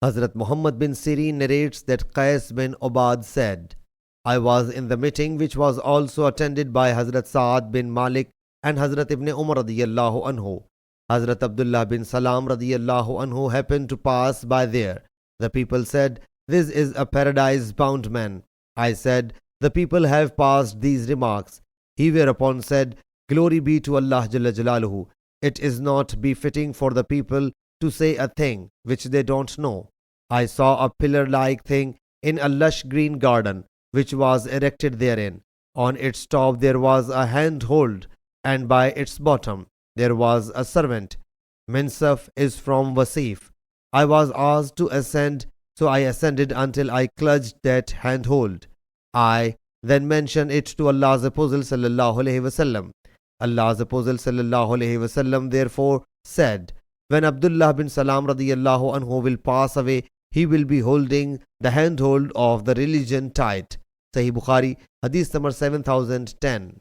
Hazrat Muhammad bin Sirin narrates that Qais bin Obad said, I was in the meeting which was also attended by Hazrat Sa'ad bin Malik and Hazrat Ibn Umar radiyallahu anhu. Hazrat Abdullah bin Salam radiyallahu anhu happened to pass by there. The people said, This is a paradise-bound man. I said, The people have passed these remarks. He whereupon said, Glory be to Allah Jalla Jalaluhu. It is not befitting for the people to say a thing which they don't know. I saw a pillar-like thing in a lush green garden which was erected therein. On its top there was a handhold, and by its bottom there was a servant. Minsaf is from Wasif. I was asked to ascend, so I ascended until I clutched that handhold. I then mentioned it to Allah's Apostle sallallahu alaihi wasallam. Allah's Apostle sallallahu alaihi wasallam therefore said, When Abdullah bin Salam radiyallahu anhu will pass away, he will be holding the handhold of the religion tight. Sahih Bukhari, Hadith number 7010.